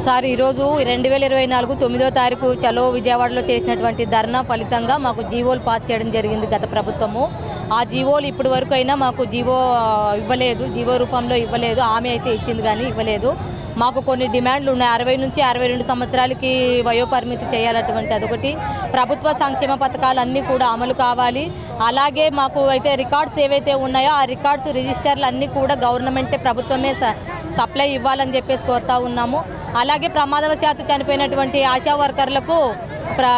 Sir ఈరోజు 2024 9వ తారీఖు చలో విజయవాడలో చేసినటువంటి ధర్నా ఫలితంగా మాకు జీవోలు పాస్ చేయడం జరిగింది గత ప్రభుత్వము. ఆ జీవోలు ఇప్పటి వరకు అయినా మాకు జీవో ఇవ్వలేదు, జీవో రూపంలో ఇవ్వలేదు. హామీ అయితే ఇచ్చింది కానీ ఇవ్వలేదు. మాకు కొన్ని డిమాండ్లు ఉన్నాయి. 60 నుంచి 62 సంవత్సరాలకి వయోపరిమితి చేయాలటువంటి అదొకటి. ప్రభుత్వ సంక్షేమ పథకాలన్నీ కూడా అమలు కావాలి. అలాగే మాకు అయితే రికార్డ్స్ ఏవైతే ఉన్నాయో ఆ రికార్డ్స్ రిజిస్టర్లు అన్నీ కూడా గవర్నమెంటే ప్రభుత్వమే సప్లై ఇవ్వాలని చెప్పేసి కోరుతూ ఉన్నాము. అలాగే ప్రమాదవశాత్తు చనిపోయినటువంటి ఆశా వర్కర్లకు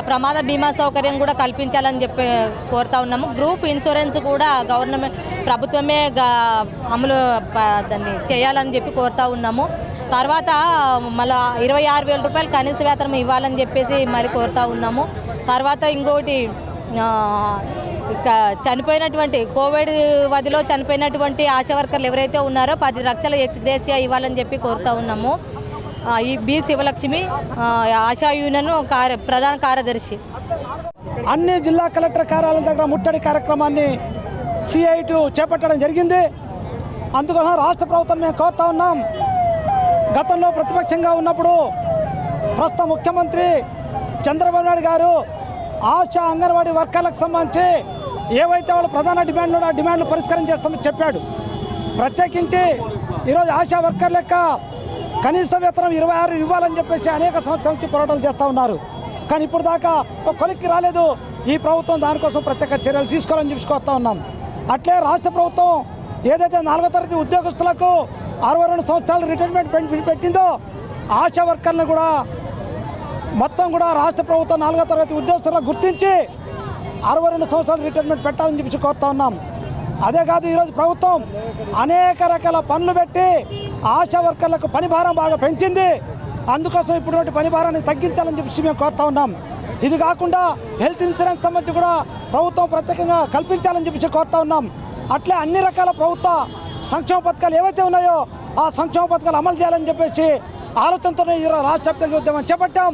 ప్రమాద బీమా సౌకర్యం కూడా కల్పించాలని చెప్పి కోరుతూ ఉన్నాము. గ్రూప్ ఇన్సూరెన్స్ కూడా గవర్నమెంట్ ప్రభుత్వమే అమలు దాన్ని చేయాలని చెప్పి కోరుతూ ఉన్నాము. తర్వాత మళ్ళీ 26,000 రూపాయలు కనీస వేతనం ఇవ్వాలని చెప్పేసి మరి కోరుతూ ఉన్నాము. తర్వాత ఇంకోటి చనిపోయినటువంటి కోవిడ్ వదిలో చనిపోయినటువంటి ఆశా వర్కర్లు ఎవరైతే ఉన్నారో 10 లక్షల ఎక్స్గ్రేషియా ఇవ్వాలని చెప్పి కోరుతూ ఉన్నాము. ఈ బి శివలక్ష్మి ఆశా యూనియన్ ప్రధాన కార్యదర్శి. అన్ని జిల్లా కలెక్టర్ కార్యాలయం దగ్గర ముట్టడి కార్యక్రమాన్ని CIT చేపట్టడం జరిగింది. అందుకోసం రాష్ట్ర ప్రభుత్వం మేము కోరుతా ఉన్నాం. గతంలో ప్రతిపక్షంగా ఉన్నప్పుడు ప్రస్తుత ముఖ్యమంత్రి చంద్రబాబు నాయుడు గారు ఆశా అంగన్వాడీ వర్కర్లకు సంబంధించి ఏవైతే వాళ్ళ ప్రధాన డిమాండ్లు ఆ డిమాండ్లు పరిష్కారం చేస్తామని చెప్పాడు. ప్రత్యేకించి ఈరోజు ఆశా వర్కర్ల యొక్క కనీస వేతనం 26 ఇవ్వాలని చెప్పేసి అనేక సంవత్సరాల నుంచి పోరాటాలు చేస్తూ ఉన్నారు. కానీ ఇప్పుడు దాకా ఒక కొలిక్కి రాలేదు. ఈ ప్రభుత్వం దానికోసం ప్రత్యేక చర్యలు తీసుకోవాలని చెప్పుకొస్తా ఉన్నాం. అట్లే రాష్ట్ర ప్రభుత్వం ఏదైతే 4వ తరగతి ఉద్యోగస్తులకు 62 సంవత్సరాల రిటైర్మెంట్ బెనిఫిట్ పెట్టిందో ఆశా వర్కర్లను కూడా మొత్తం కూడా రాష్ట్ర ప్రభుత్వం 4వ తరగతి ఉద్యోగస్తులను గుర్తించి 62 సంవత్సరాల రిటైర్మెంట్ పెట్టాలని చెప్పి కోరుతా ఉన్నాం. అదే కాదు, ఈరోజు ప్రభుత్వం అనేక రకాల పనులు పెట్టి ఆశా వర్కర్లకు పని భారం బాగా పెంచింది. అందుకోసం ఇప్పుడు పని భారాన్ని తగ్గించాలని చెప్పి మేము కోరుతా ఉన్నాం. ఇది కాకుండా హెల్త్ ఇన్సూరెన్స్ సంబంధించి కూడా ప్రభుత్వం ప్రత్యేకంగా కల్పించాలని చెప్పి కోరుతా ఉన్నాం. అట్లే అన్ని రకాల ప్రభుత్వ సంక్షేమ పథకాలు ఏవైతే ఉన్నాయో ఆ సంక్షేమ పథకాలు అమలు చేయాలని చెప్పేసి ఆలోచనతోనే ఈరోజు రాష్ట్ర వ్యాప్తంగా ఉద్యమం చేపట్టాం.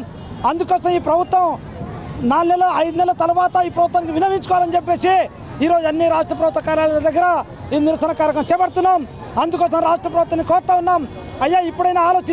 అందుకోసం ఈ ప్రభుత్వం 4 నెలలు 5 నెలల తర్వాత ఈ ప్రభుత్వానికి వినవించుకోవాలని చెప్పేసి ఈరోజు అన్ని రాష్ట్ర ప్రభుత్వ కార్యాలయాల దగ్గర ఈ నిరసన కార్యక్రమం చేపడుతున్నాం. అందుకోసం రాష్ట్ర ప్రభుత్వాన్ని కోరుతా ఉన్నాం, అయ్యా ఇప్పుడైనా ఆలోచించి